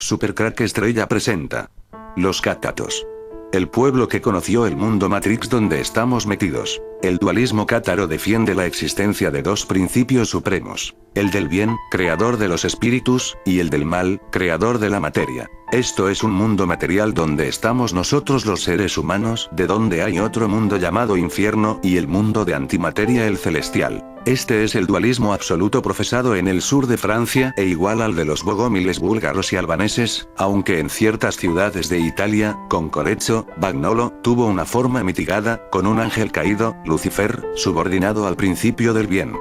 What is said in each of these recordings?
Supercrack Estrella presenta Los Cátaros. El pueblo que conoció el mundo Matrix donde estamos metidos. El dualismo cátaro defiende la existencia de dos principios supremos. El del bien, creador de los espíritus, y el del mal, creador de la materia. Esto es un mundo material donde estamos nosotros los seres humanos, de donde hay otro mundo llamado infierno, y el mundo de antimateria el celestial. Este es el dualismo absoluto profesado en el sur de Francia e igual al de los bogómiles búlgaros y albaneses, aunque en ciertas ciudades de Italia, Concorezzo, Bagnolo, tuvo una forma mitigada, con un ángel caído, Lucifer, subordinado al principio del bien.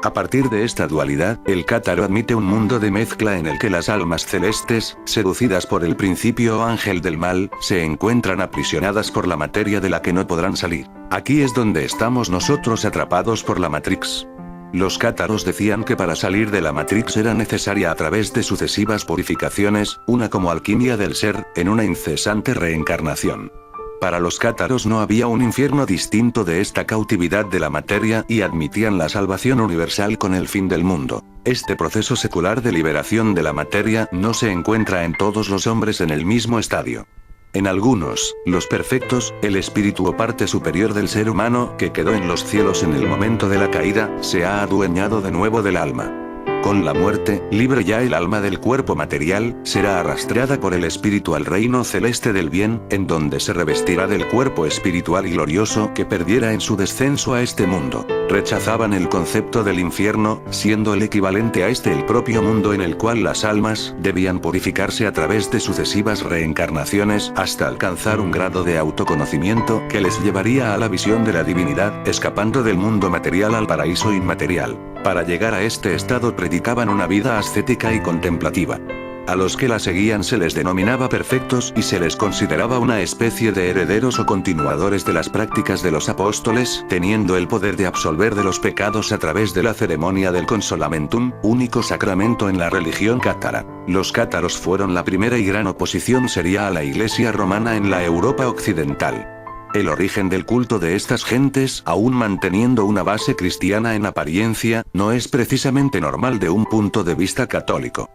A partir de esta dualidad, el cátaro admite un mundo de mezcla en el que las almas celestes, seducidas por el principio ángel del mal, se encuentran aprisionadas por la materia de la que no podrán salir. Aquí es donde estamos nosotros atrapados por la Matrix. Los cátaros decían que para salir de la Matrix era necesaria a través de sucesivas purificaciones, una como alquimia del ser, en una incesante reencarnación. Para los cátaros no había un infierno distinto de esta cautividad de la materia y admitían la salvación universal con el fin del mundo. Este proceso secular de liberación de la materia no se encuentra en todos los hombres en el mismo estadio. En algunos, los perfectos, el espíritu o parte superior del ser humano que quedó en los cielos en el momento de la caída, se ha adueñado de nuevo del alma. Con la muerte, libre ya el alma del cuerpo material, será arrastrada por el espíritu al reino celeste del bien, en donde se revestirá del cuerpo espiritual y glorioso que perdiera en su descenso a este mundo. Rechazaban el concepto del infierno, siendo el equivalente a este el propio mundo en el cual las almas debían purificarse a través de sucesivas reencarnaciones hasta alcanzar un grado de autoconocimiento que les llevaría a la visión de la divinidad, escapando del mundo material al paraíso inmaterial. Para llegar a este estado predicaban una vida ascética y contemplativa. A los que la seguían se les denominaba perfectos y se les consideraba una especie de herederos o continuadores de las prácticas de los apóstoles, teniendo el poder de absolver de los pecados a través de la ceremonia del consolamentum, único sacramento en la religión cátara. Los cátaros fueron la primera y gran oposición seria a la Iglesia romana en la Europa occidental. El origen del culto de estas gentes, aún manteniendo una base cristiana en apariencia, no es precisamente normal de un punto de vista católico.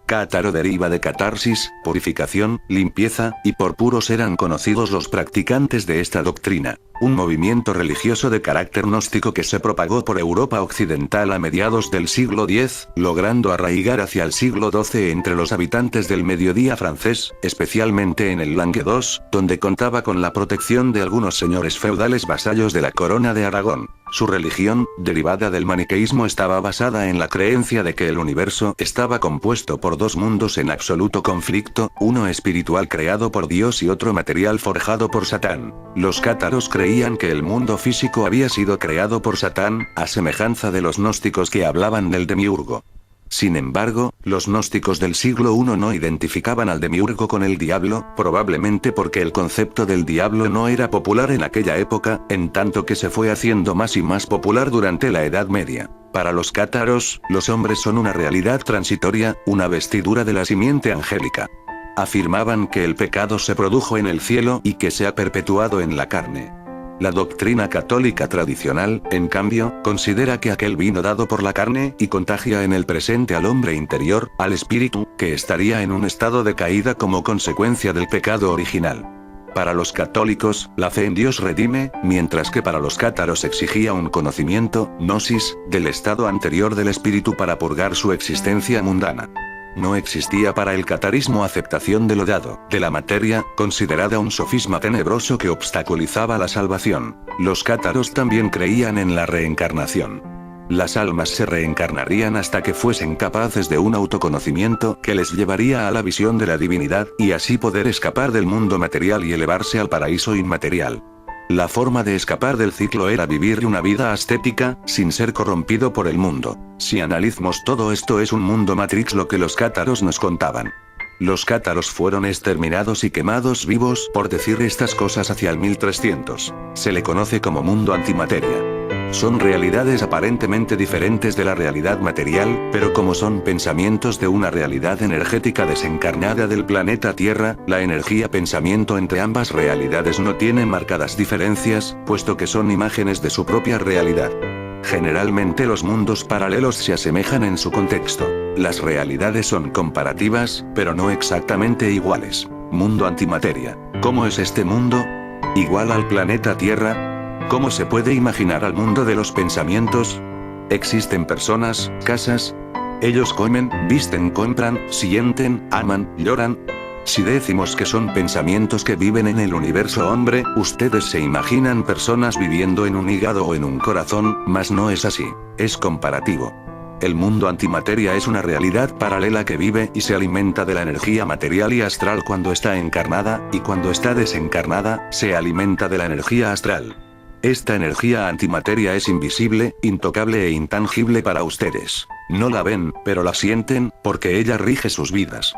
Cátaro deriva de catarsis, purificación, limpieza, y por puros eran conocidos los practicantes de esta doctrina. Un movimiento religioso de carácter gnóstico que se propagó por Europa occidental a mediados del siglo X, logrando arraigar hacia el siglo XII entre los habitantes del mediodía francés, especialmente en el Languedoc, donde contaba con la protección de algunos señores feudales vasallos de la corona de Aragón. Su religión, derivada del maniqueísmo, estaba basada en la creencia de que el universo estaba compuesto por dos mundos en absoluto conflicto, uno espiritual creado por Dios y otro material forjado por Satán. Los cátaros creían que el mundo físico había sido creado por Satán, a semejanza de los gnósticos que hablaban del demiurgo. Sin embargo, los gnósticos del siglo I no identificaban al demiurgo con el diablo, probablemente porque el concepto del diablo no era popular en aquella época, en tanto que se fue haciendo más y más popular durante la Edad Media. Para los cátaros, los hombres son una realidad transitoria, una vestidura de la simiente angélica. Afirmaban que el pecado se produjo en el cielo y que se ha perpetuado en la carne. La doctrina católica tradicional, en cambio, considera que aquel vino dado por la carne y contagia en el presente al hombre interior, al espíritu, que estaría en un estado de caída como consecuencia del pecado original. Para los católicos, la fe en Dios redime, mientras que para los cátaros exigía un conocimiento, gnosis, del estado anterior del espíritu para purgar su existencia mundana. No existía para el catarismo aceptación de lo dado, de la materia, considerada un sofisma tenebroso que obstaculizaba la salvación. Los cátaros también creían en la reencarnación. Las almas se reencarnarían hasta que fuesen capaces de un autoconocimiento que les llevaría a la visión de la divinidad, y así poder escapar del mundo material y elevarse al paraíso inmaterial. La forma de escapar del ciclo era vivir una vida ascética, sin ser corrompido por el mundo. Si analizamos todo esto es un mundo Matrix lo que los cátaros nos contaban. Los cátaros fueron exterminados y quemados vivos por decir estas cosas hacia el 1300. Se le conoce como mundo antimateria. Son realidades aparentemente diferentes de la realidad material, pero como son pensamientos de una realidad energética desencarnada del planeta Tierra, la energía-pensamiento entre ambas realidades no tiene marcadas diferencias, puesto que son imágenes de su propia realidad. Generalmente los mundos paralelos se asemejan en su contexto. Las realidades son comparativas, pero no exactamente iguales. Mundo antimateria. ¿Cómo es este mundo? ¿Igual al planeta Tierra? ¿Cómo se puede imaginar al mundo de los pensamientos? ¿Existen personas, casas? Ellos comen, visten, compran, sienten, aman, lloran. Si decimos que son pensamientos que viven en el universo hombre, ustedes se imaginan personas viviendo en un hígado o en un corazón, mas no es así. Es comparativo. El mundo antimateria es una realidad paralela que vive y se alimenta de la energía material y astral cuando está encarnada, y cuando está desencarnada, se alimenta de la energía astral. Esta energía antimateria es invisible, intocable e intangible para ustedes. No la ven, pero la sienten, porque ella rige sus vidas.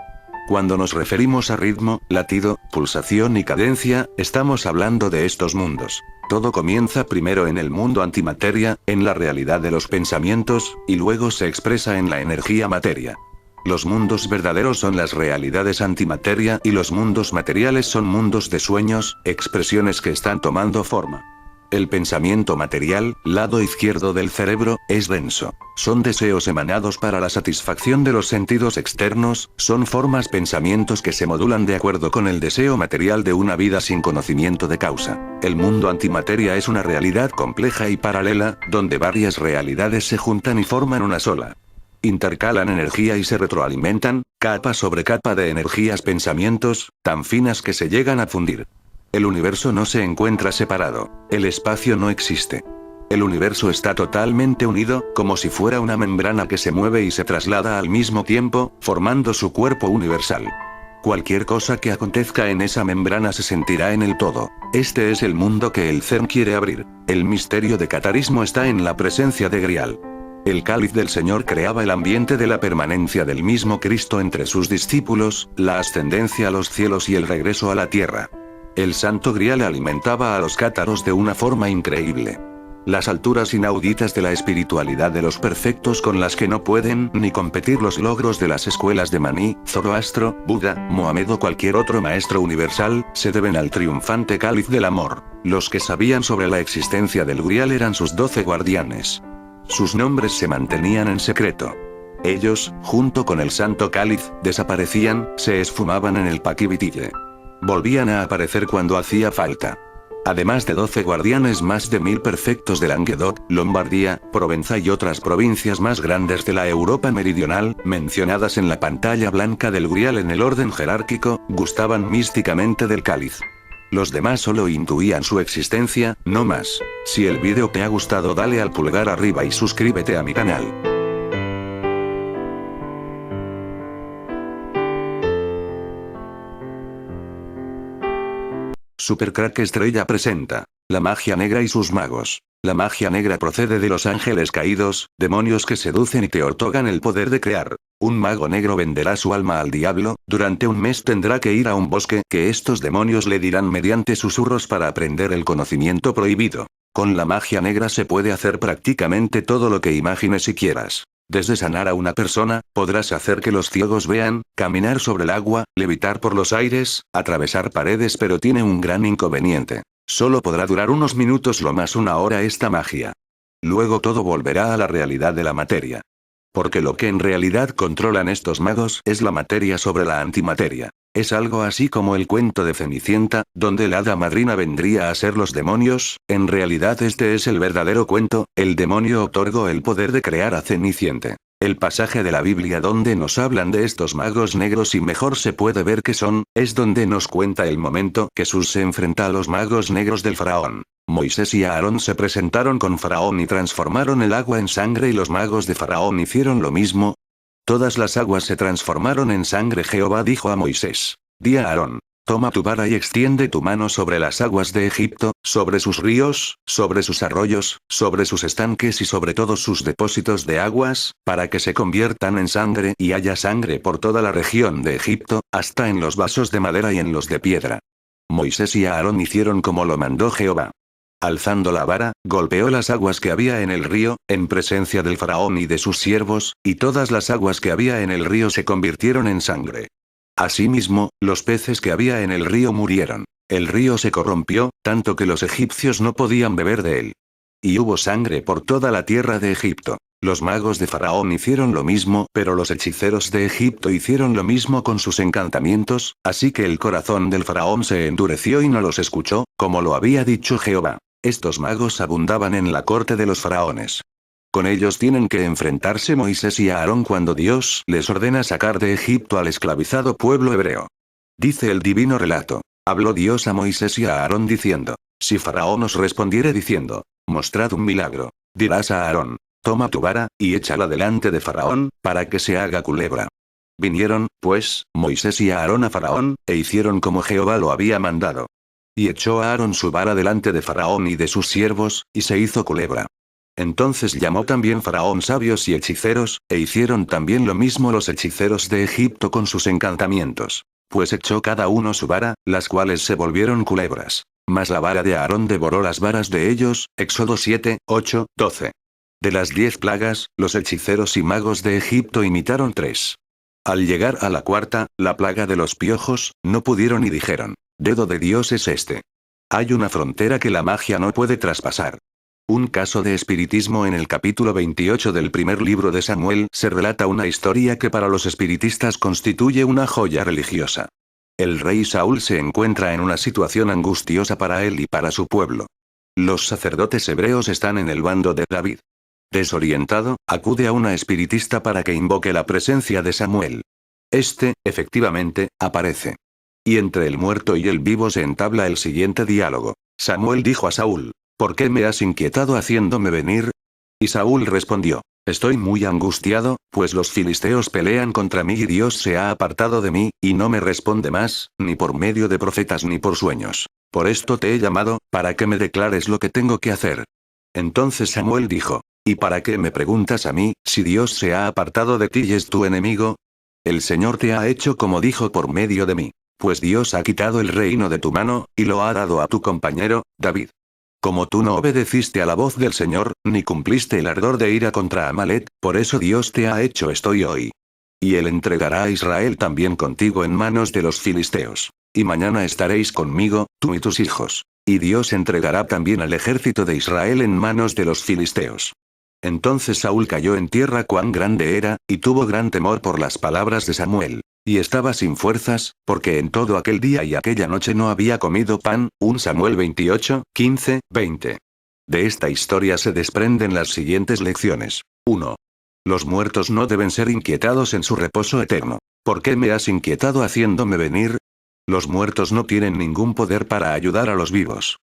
Cuando nos referimos a ritmo, latido, pulsación y cadencia, estamos hablando de estos mundos. Todo comienza primero en el mundo antimateria, en la realidad de los pensamientos, y luego se expresa en la energía materia. Los mundos verdaderos son las realidades antimateria y los mundos materiales son mundos de sueños, expresiones que están tomando forma. El pensamiento material, lado izquierdo del cerebro, es denso. Son deseos emanados para la satisfacción de los sentidos externos, son formas pensamientos que se modulan de acuerdo con el deseo material de una vida sin conocimiento de causa. El mundo antimateria es una realidad compleja y paralela, donde varias realidades se juntan y forman una sola. Intercalan energía y se retroalimentan, capa sobre capa de energías pensamientos, tan finas que se llegan a fundir. El universo no se encuentra separado. El espacio no existe. El universo está totalmente unido, como si fuera una membrana que se mueve y se traslada al mismo tiempo, formando su cuerpo universal. Cualquier cosa que acontezca en esa membrana se sentirá en el todo. Este es el mundo que el CERN quiere abrir. El misterio de catarismo está en la presencia de Grial. El cáliz del Señor creaba el ambiente de la permanencia del mismo Cristo entre sus discípulos, la ascendencia a los cielos y el regreso a la tierra. El Santo Grial alimentaba a los cátaros de una forma increíble. Las alturas inauditas de la espiritualidad de los perfectos con las que no pueden ni competir los logros de las escuelas de Maní, Zoroastro, Buda, Mohamed o cualquier otro maestro universal, se deben al triunfante cáliz del amor. Los que sabían sobre la existencia del Grial eran sus 12 guardianes. Sus nombres se mantenían en secreto. Ellos, junto con el Santo Cáliz, desaparecían, se esfumaban en el Paquivitille. Volvían a aparecer cuando hacía falta. Además de 12 guardianes, más de 1000 perfectos de Languedoc, Lombardía, Provenza y otras provincias más grandes de la Europa meridional, mencionadas en la pantalla blanca del Grial en el orden jerárquico, gustaban místicamente del cáliz. Los demás solo intuían su existencia, no más. Si el vídeo te ha gustado, dale al pulgar arriba y suscríbete a mi canal. Supercrack Estrella presenta La magia negra y sus magos. La magia negra procede de los ángeles caídos, demonios que seducen y te otorgan el poder de crear. Un mago negro venderá su alma al diablo, durante un mes tendrá que ir a un bosque que estos demonios le dirán mediante susurros para aprender el conocimiento prohibido. Con la magia negra se puede hacer prácticamente todo lo que imagines y quieras. Desde sanar a una persona, podrás hacer que los ciegos vean, caminar sobre el agua, levitar por los aires, atravesar paredes, pero tiene un gran inconveniente. Solo podrá durar unos minutos, lo más una hora esta magia. Luego todo volverá a la realidad de la materia. Porque lo que en realidad controlan estos magos es la materia sobre la antimateria. Es algo así como el cuento de Cenicienta, donde la hada madrina vendría a ser los demonios. En realidad este es el verdadero cuento. El demonio otorgó el poder de crear a Cenicienta. El pasaje de la Biblia donde nos hablan de estos magos negros y mejor se puede ver que son, es donde nos cuenta el momento que Jesús se enfrenta a los magos negros del faraón. Moisés y Aarón se presentaron con Faraón y transformaron el agua en sangre, y los magos de Faraón hicieron lo mismo. Todas las aguas se transformaron en sangre. Jehová dijo a Moisés: di a Aarón, toma tu vara y extiende tu mano sobre las aguas de Egipto, sobre sus ríos, sobre sus arroyos, sobre sus estanques y sobre todos sus depósitos de aguas, para que se conviertan en sangre y haya sangre por toda la región de Egipto, hasta en los vasos de madera y en los de piedra. Moisés y Aarón hicieron como lo mandó Jehová. Alzando la vara, golpeó las aguas que había en el río, en presencia del faraón y de sus siervos, y todas las aguas que había en el río se convirtieron en sangre. Asimismo, los peces que había en el río murieron. El río se corrompió, tanto que los egipcios no podían beber de él. Y hubo sangre por toda la tierra de Egipto. Los magos de Faraón hicieron lo mismo, pero los hechiceros de Egipto hicieron lo mismo con sus encantamientos, así que el corazón del Faraón se endureció y no los escuchó, como lo había dicho Jehová. Estos magos abundaban en la corte de los faraones. Con ellos tienen que enfrentarse Moisés y Aarón cuando Dios les ordena sacar de Egipto al esclavizado pueblo hebreo. Dice el divino relato. Habló Dios a Moisés y a Aarón diciendo: si Faraón os respondiere diciendo: mostrad un milagro, dirás a Aarón: toma tu vara, y échala delante de Faraón, para que se haga culebra. Vinieron, pues, Moisés y Aarón a Faraón, e hicieron como Jehová lo había mandado. Y echó a Aarón su vara delante de Faraón y de sus siervos, y se hizo culebra. Entonces llamó también Faraón sabios y hechiceros, e hicieron también lo mismo los hechiceros de Egipto con sus encantamientos. Pues echó cada uno su vara, las cuales se volvieron culebras. Mas la vara de Aarón devoró las varas de ellos. Éxodo 7, 8, 12. De las 10 plagas, los hechiceros y magos de Egipto imitaron 3. Al llegar a la cuarta, la plaga de los piojos, no pudieron y dijeron: dedo de Dios es este. Hay una frontera que la magia no puede traspasar. Un caso de espiritismo. En el capítulo 28 del primer libro de Samuel se relata una historia que para los espiritistas constituye una joya religiosa. El rey Saúl se encuentra en una situación angustiosa para él y para su pueblo. Los sacerdotes hebreos están en el bando de David. Desorientado, acude a una espiritista para que invoque la presencia de Samuel. Este, efectivamente, aparece. Y entre el muerto y el vivo se entabla el siguiente diálogo. Samuel dijo a Saúl: ¿por qué me has inquietado haciéndome venir? Y Saúl respondió: estoy muy angustiado, pues los filisteos pelean contra mí y Dios se ha apartado de mí, y no me responde más, ni por medio de profetas ni por sueños. Por esto te he llamado, para que me declares lo que tengo que hacer. Entonces Samuel dijo: ¿y para qué me preguntas a mí, si Dios se ha apartado de ti y es tu enemigo? El Señor te ha hecho como dijo por medio de mí. Pues Dios ha quitado el reino de tu mano, y lo ha dado a tu compañero, David. Como tú no obedeciste a la voz del Señor, ni cumpliste el ardor de ira contra Amalek, por eso Dios te ha hecho esto hoy. Y él entregará a Israel también contigo en manos de los filisteos. Y mañana estaréis conmigo, tú y tus hijos. Y Dios entregará también al ejército de Israel en manos de los filisteos. Entonces Saúl cayó en tierra cuán grande era, y tuvo gran temor por las palabras de Samuel. Y estaba sin fuerzas, porque en todo aquel día y aquella noche no había comido pan. 1 Samuel 28, 15, 20. De esta historia se desprenden las siguientes lecciones. 1. Los muertos no deben ser inquietados en su reposo eterno. ¿Por qué me has inquietado haciéndome venir? Los muertos no tienen ningún poder para ayudar a los vivos.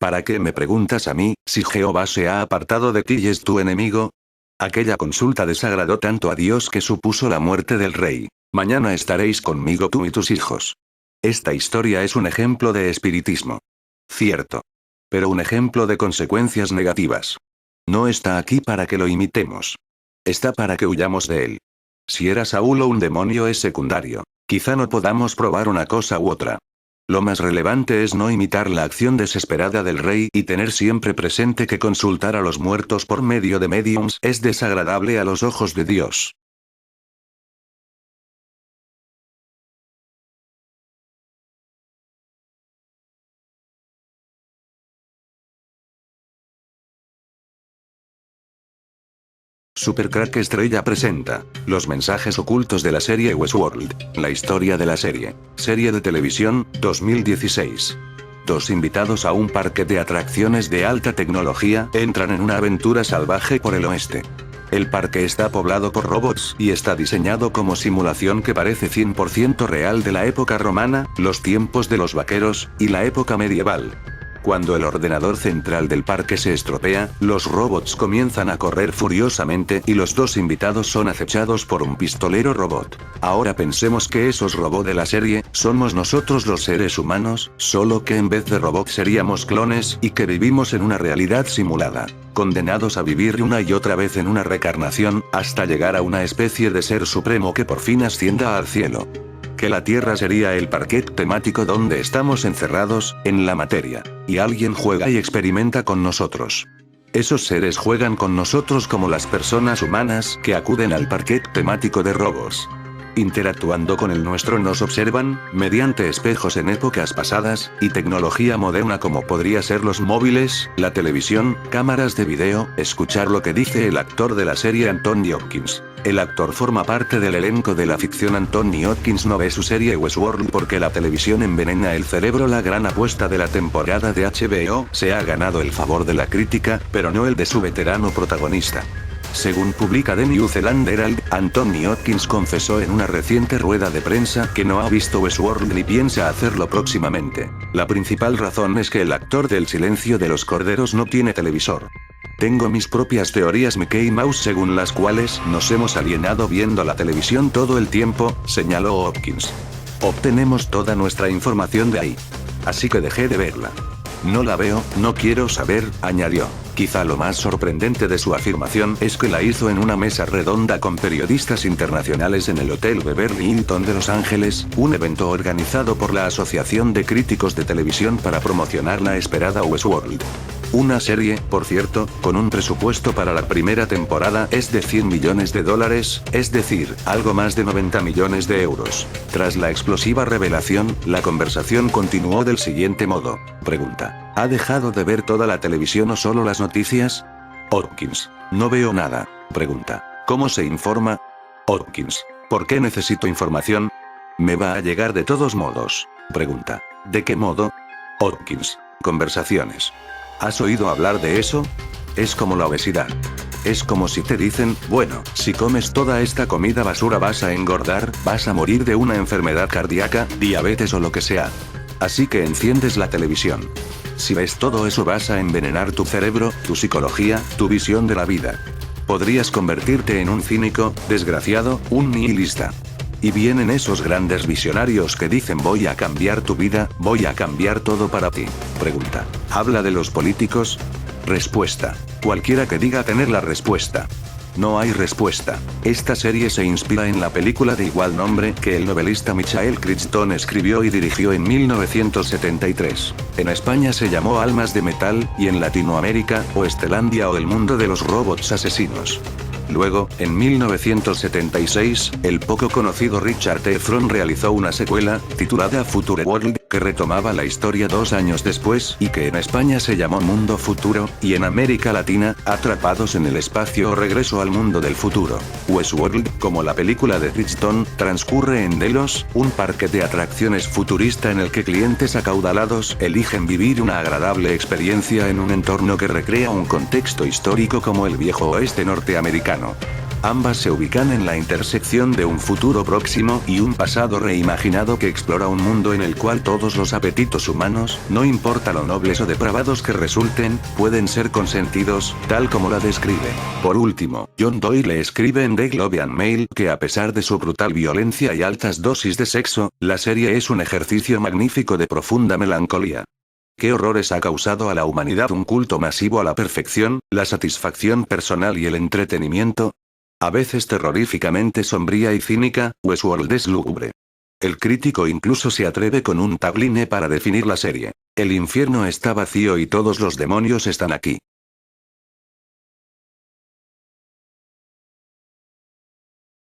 ¿Para qué me preguntas a mí, si Jehová se ha apartado de ti y es tu enemigo? Aquella consulta desagradó tanto a Dios que supuso la muerte del rey. Mañana estaréis conmigo tú y tus hijos. Esta historia es un ejemplo de espiritismo. Cierto. Pero un ejemplo de consecuencias negativas. No está aquí para que lo imitemos. Está para que huyamos de él. Si era Saúl o un demonio es secundario. Quizá no podamos probar una cosa u otra. Lo más relevante es no imitar la acción desesperada del rey y tener siempre presente que consultar a los muertos por medio de mediums es desagradable a los ojos de Dios. Supercrack Estrella presenta los mensajes ocultos de la serie Westworld, la historia de la serie. Serie de televisión, 2016. Dos invitados a un parque de atracciones de alta tecnología entran en una aventura salvaje por el oeste. El parque está poblado por robots y está diseñado como simulación que parece 100% real de la época romana, los tiempos de los vaqueros, y la época medieval. Cuando el ordenador central del parque se estropea, los robots comienzan a correr furiosamente y los dos invitados son acechados por un pistolero robot. Ahora pensemos que esos robots de la serie, somos nosotros los seres humanos, solo que en vez de robots seríamos clones y que vivimos en una realidad simulada. Condenados a vivir una y otra vez en una reencarnación, hasta llegar a una especie de ser supremo que por fin ascienda al cielo. Que la Tierra sería el parquet temático donde estamos encerrados, en la materia. Y alguien juega y experimenta con nosotros. Esos seres juegan con nosotros como las personas humanas que acuden al parquet temático de robots. Interactuando con el nuestro nos observan, mediante espejos en épocas pasadas, y tecnología moderna como podría ser los móviles, la televisión, cámaras de video, escuchar lo que dice el actor de la serie Anthony Hopkins. El actor forma parte del elenco de la ficción. Anthony Hopkins no ve su serie Westworld porque la televisión envenena el cerebro. La gran apuesta de la temporada de HBO se ha ganado el favor de la crítica, pero no el de su veterano protagonista. Según publica The New Zealand Herald, Anthony Hopkins confesó en una reciente rueda de prensa que no ha visto Westworld ni piensa hacerlo próximamente. La principal razón es que el actor del Silencio de los Corderos no tiene televisor. Tengo mis propias teorías Mickey Mouse según las cuales nos hemos alienado viendo la televisión todo el tiempo, señaló Hopkins. Obtenemos toda nuestra información de ahí. Así que dejé de verla. No la veo, no quiero saber, añadió. Quizá lo más sorprendente de su afirmación es que la hizo en una mesa redonda con periodistas internacionales en el Hotel Beverly Hilton de Los Ángeles, un evento organizado por la Asociación de Críticos de Televisión para promocionar la esperada Westworld. Una serie, por cierto, con un presupuesto para la primera temporada es de $100 millones, es decir, algo más de 90 millones de euros. Tras la explosiva revelación, la conversación continuó del siguiente modo. Pregunta: ¿ha dejado de ver toda la televisión o solo las noticias? Hopkins: no veo nada. Pregunta: ¿cómo se informa? Hopkins: ¿por qué necesito información? Me va a llegar de todos modos. Pregunta: ¿de qué modo? Hopkins: conversaciones. ¿Has oído hablar de eso? Es como la obesidad. Es como si te dicen, bueno, si comes toda esta comida basura vas a engordar, vas a morir de una enfermedad cardíaca, diabetes o lo que sea. Así que enciendes la televisión. Si ves todo eso vas a envenenar tu cerebro, tu psicología, tu visión de la vida. Podrías convertirte en un cínico, desgraciado, un nihilista. Y vienen esos grandes visionarios que dicen voy a cambiar tu vida, voy a cambiar todo para ti. Pregunta: ¿habla de los políticos? Respuesta: cualquiera que diga tener la respuesta. No hay respuesta. Esta serie se inspira en la película de igual nombre que el novelista Michael Crichton escribió y dirigió en 1973. En España se llamó Almas de Metal, y en Latinoamérica, Oestelandia o El Mundo de los Robots Asesinos. Luego, en 1976, el poco conocido Richard Efron realizó una secuela, titulada Future World, que retomaba la historia 2 años después y que en España se llamó Mundo Futuro, y en América Latina, Atrapados en el Espacio o Regreso al Mundo del Futuro. Westworld, como la película de Crichton, transcurre en Delos, un parque de atracciones futurista en el que clientes acaudalados eligen vivir una agradable experiencia en un entorno que recrea un contexto histórico como el viejo oeste norteamericano. Ambas se ubican en la intersección de un futuro próximo y un pasado reimaginado que explora un mundo en el cual todos los apetitos humanos, no importa lo nobles o depravados que resulten, pueden ser consentidos, tal como la describe. Por último, John Doyle escribe en The Globe and Mail que a pesar de su brutal violencia y altas dosis de sexo, la serie es un ejercicio magnífico de profunda melancolía. ¿Qué horrores ha causado a la humanidad un culto masivo a la perfección, la satisfacción personal y el entretenimiento? A veces terroríficamente sombría y cínica, Westworld es lúgubre. El crítico incluso se atreve con un tagline para definir la serie: el infierno está vacío y todos los demonios están aquí.